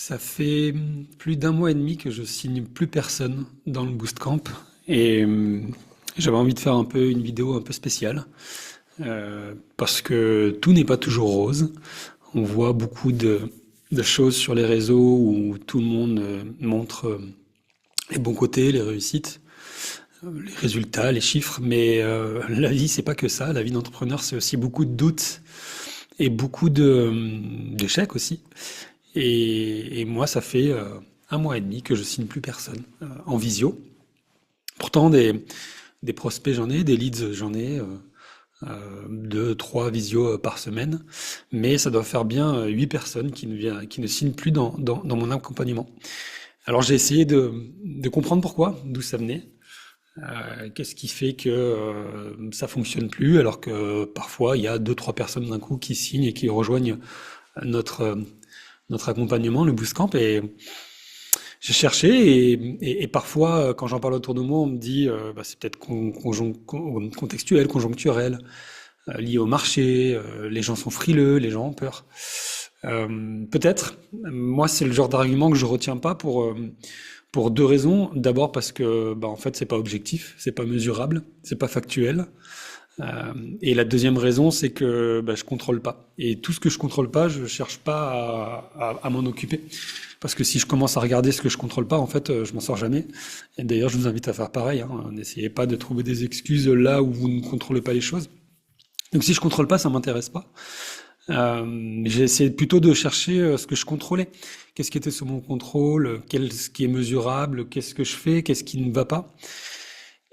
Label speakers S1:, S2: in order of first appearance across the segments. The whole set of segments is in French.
S1: Ça fait plus d'un mois et demi que je signe plus personne dans le Boost Camp et j'avais envie de faire un peu une vidéo un peu spéciale parce que tout n'est pas toujours rose. On voit beaucoup de choses sur les réseaux où tout le monde montre les bons côtés, les réussites, les résultats, les chiffres, mais la vie c'est pas que ça. La vie d'entrepreneur c'est aussi beaucoup de doutes et beaucoup d'échecs aussi. Et moi, ça fait un mois et demi que je signe plus personne en visio. Pourtant, des prospects, j'en ai, des leads, j'en ai, deux, trois visios par semaine. Mais ça doit faire bien 8 personnes qui ne signent plus dans mon accompagnement. Alors, j'ai essayé de comprendre pourquoi, d'où ça venait. Qu'est-ce qui fait que ça fonctionne plus, alors que parfois, il y a deux, trois personnes d'un coup qui signent et qui rejoignent notre, notre accompagnement, le Boost Camp, et j'ai cherché et parfois quand j'en parle autour de moi, on me dit bah, c'est peut-être contextuel, conjoncturel, lié au marché, les gens sont frileux, les gens ont peur. Peut-être. Moi, c'est le genre d'argument que je retiens pas pour deux raisons. D'abord parce que bah, en fait, c'est pas objectif, c'est pas mesurable, c'est pas factuel. Et la deuxième raison, c'est que bah, je contrôle pas. Et tout ce que je contrôle pas, je cherche pas à m'en occuper. Parce que si je commence à regarder ce que je contrôle pas, en fait, je m'en sors jamais. Et d'ailleurs, je vous invite à faire pareil. Hein. N'essayez pas de trouver des excuses là où vous ne contrôlez pas les choses. Donc si je contrôle pas, ça m'intéresse pas. J'ai essayé plutôt de chercher ce que je contrôlais. Qu'est-ce qui était sous mon contrôle, ce qui est mesurable, qu'est-ce que je fais, qu'est-ce qui ne va pas.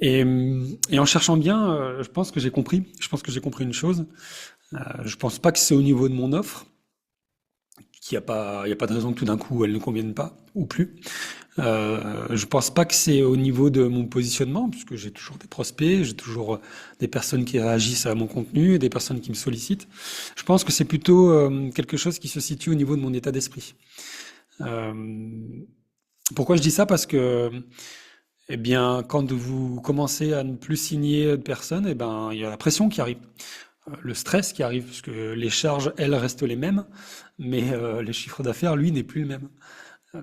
S1: Et en cherchant bien, je pense que j'ai compris. Je pense que j'ai compris une chose. Je pense pas que c'est au niveau de mon offre, il y a pas de raison que tout d'un coup elle ne convienne pas ou plus. Je pense pas que c'est au niveau de mon positionnement, puisque j'ai toujours des prospects, j'ai toujours des personnes qui réagissent à mon contenu, des personnes qui me sollicitent. Je pense que c'est plutôt quelque chose qui se situe au niveau de mon état d'esprit. Euh, Pourquoi je dis ça? Parce que eh bien, quand vous commencez à ne plus signer de personnes, eh ben, il y a la pression qui arrive, le stress qui arrive, parce que les charges, elles, restent les mêmes, mais les chiffres d'affaires, lui, n'est plus le même.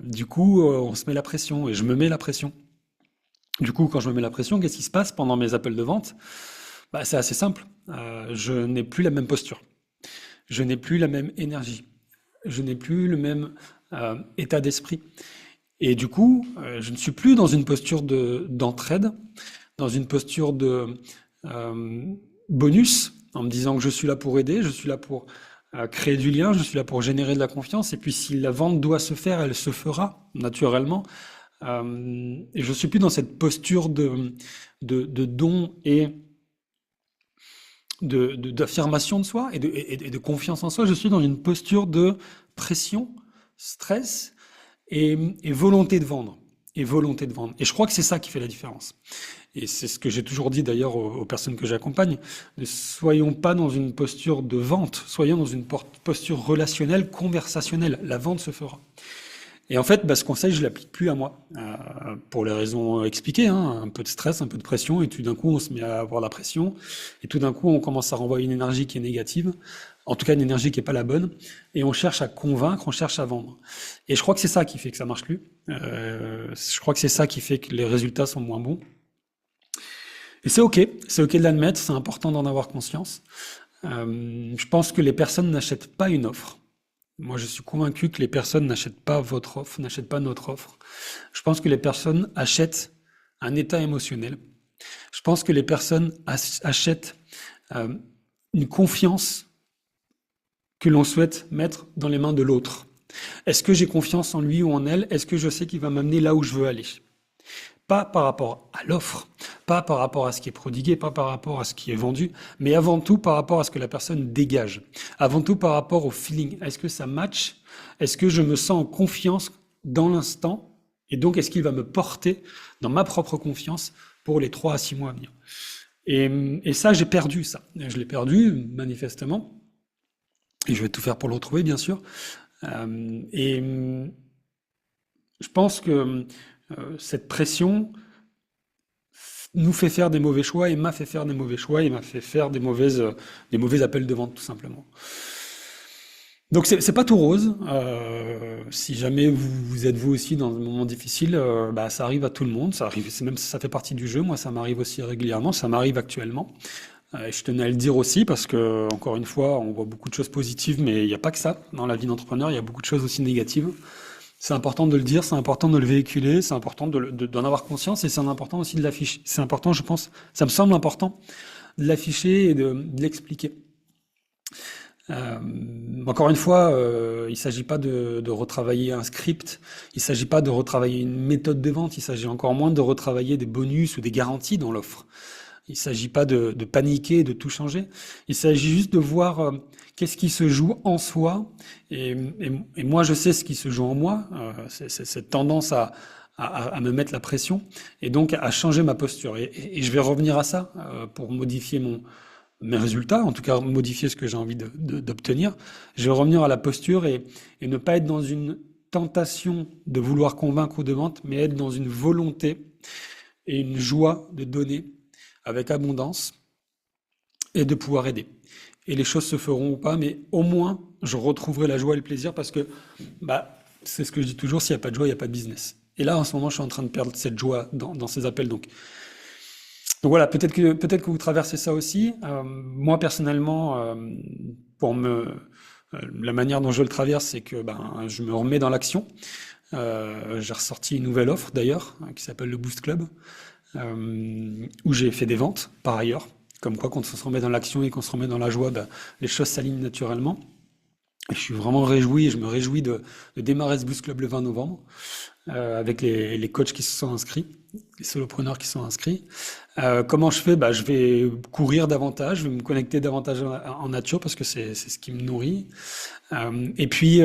S1: Du coup, on se met la pression, et je me mets la pression. Du coup, quand je me mets la pression, qu'est-ce qui se passe pendant mes appels de vente? Bah, c'est assez simple. Je n'ai plus la même posture, je n'ai plus la même énergie, je n'ai plus le même état d'esprit. Et du coup, je ne suis plus dans une posture d'entraide, dans une posture de euh, bonus, en me disant que je suis là pour aider, je suis là pour créer du lien, je suis là pour générer de la confiance. Et puis, si la vente doit se faire, elle se fera naturellement. Et je suis plus dans cette posture de don et d'affirmation de soi et de confiance en soi. Je suis dans une posture de pression, stress et volonté de vendre. Et volonté de vendre. Et je crois que c'est ça qui fait la différence. Et c'est ce que j'ai toujours dit d'ailleurs aux personnes que j'accompagne. Ne soyons pas dans une posture de vente, soyons dans une posture relationnelle, conversationnelle. La vente se fera. Et en fait, bah, ce conseil, je l'applique plus à moi, pour les raisons expliquées, hein, un peu de stress, un peu de pression, et tout d'un coup, on se met à avoir la pression, et tout d'un coup, on commence à renvoyer une énergie qui est négative, en tout cas une énergie qui est pas la bonne, et on cherche à convaincre, on cherche à vendre. Et je crois que c'est ça qui fait que ça marche plus. Je crois que c'est ça qui fait que les résultats sont moins bons. Et c'est ok de l'admettre, c'est important d'en avoir conscience. Je pense que les personnes n'achètent pas une offre. Moi, je suis convaincu que les personnes n'achètent pas votre offre, n'achètent pas notre offre. Je pense que les personnes achètent un état émotionnel. Je pense que les personnes achètent euh, une confiance que l'on souhaite mettre dans les mains de l'autre. Est-ce que j'ai confiance en lui ou en elle? Est-ce que je sais qu'il va m'amener là où je veux aller? Pas par rapport à l'offre, pas par rapport à ce qui est prodigué, pas par rapport à ce qui est vendu, mais avant tout par rapport à ce que la personne dégage. Avant tout par rapport au feeling. Est-ce que ça match? Est-ce que je me sens en confiance dans l'instant? Et donc, est-ce qu'il va me porter dans ma propre confiance pour les 3 à 6 mois à venir? Et ça, j'ai perdu ça. Je l'ai perdu, manifestement. Et je vais tout faire pour le retrouver, bien sûr. Et je pense que cette pression nous fait faire des mauvais choix et m'a fait faire des mauvais choix et m'a fait faire des mauvais appels de vente, tout simplement. Donc c'est pas tout rose. Si jamais vous êtes vous aussi dans un moment difficile, bah, ça arrive à tout le monde. Ça arrive, c'est même ça fait partie du jeu. Moi, ça m'arrive aussi régulièrement. Ça m'arrive actuellement. Et je tenais à le dire aussi parce que encore une fois, on voit beaucoup de choses positives, mais il n'y a pas que ça dans la vie d'entrepreneur. Il y a beaucoup de choses aussi négatives. C'est important de le dire, c'est important de le véhiculer, c'est important d'en avoir conscience et c'est important aussi de l'afficher. C'est important, je pense, ça me semble important de l'afficher et de l'expliquer. Euh, Encore une fois, il ne s'agit pas de retravailler un script, il ne s'agit pas de retravailler une méthode de vente, il s'agit encore moins de retravailler des bonus ou des garanties dans l'offre. Il ne s'agit pas de paniquer, de tout changer. Il s'agit juste de voir qu'est-ce qui se joue en soi. Et moi, je sais ce qui se joue en moi. C'est cette tendance à me mettre la pression et donc à changer ma posture. Et je vais revenir à ça pour modifier mes résultats, en tout cas modifier ce que j'ai envie d'obtenir. Je vais revenir à la posture et ne pas être dans une tentation de vouloir convaincre ou de vendre, mais être dans une volonté et une joie de donner avec abondance et de pouvoir aider. Et les choses se feront ou pas, mais au moins je retrouverai la joie et le plaisir parce que bah, c'est ce que je dis toujours, s'il n'y a pas de joie, il n'y a pas de business. Et là, en ce moment, je suis en train de perdre cette joie dans ces appels. Donc voilà, peut-être que vous traversez ça aussi. Moi personnellement, la manière dont je le traverse, c'est que ben je me remets dans l'action. J'ai ressorti une nouvelle offre d'ailleurs qui s'appelle le Boost Club, où j'ai fait des ventes par ailleurs. Comme quoi, quand on se remet dans l'action et qu'on se remet dans la joie, ben, les choses s'alignent naturellement. Et je suis vraiment réjoui et je me réjouis de démarrer ce Boost Club le 20 novembre avec les coachs qui se sont inscrits, les solopreneurs qui sont inscrits. Comment je fais? Bah, je vais courir davantage, je vais me connecter davantage en nature parce que c'est ce qui me nourrit. Et puis,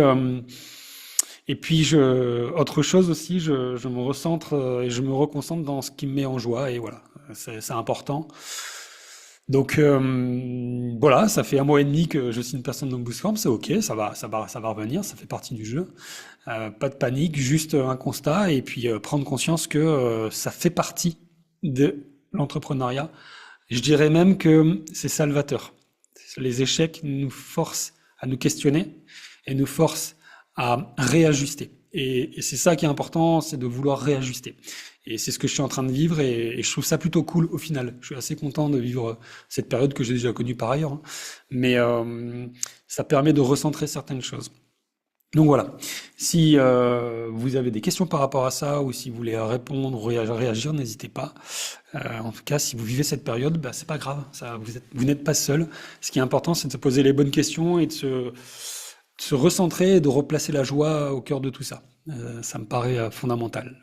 S1: autre chose aussi, je me recentre et je me reconcentre dans ce qui me met en joie et voilà, c'est important. Donc voilà, ça fait un mois et demi que je suis une personne dans le Bootcamp, c'est ok, ça va revenir, ça fait partie du jeu. Pas de panique, juste un constat et puis prendre conscience que ça fait partie de l'entrepreneuriat. Je dirais même que c'est salvateur. Les échecs nous forcent à nous questionner et nous forcent à réajuster. Et c'est ça qui est important, c'est de vouloir réajuster. Et c'est ce que je suis en train de vivre et je trouve ça plutôt cool au final. Je suis assez content de vivre cette période que j'ai déjà connue par ailleurs, hein. Mais ça permet de recentrer certaines choses. Donc voilà, si vous avez des questions par rapport à ça ou si vous voulez répondre ou réagir, n'hésitez pas. En tout cas, si vous vivez cette période, bah, c'est pas grave, ça, vous n'êtes pas seul. Ce qui est important, c'est de se poser les bonnes questions et de se recentrer et de replacer la joie au cœur de tout ça. Ça me paraît fondamental.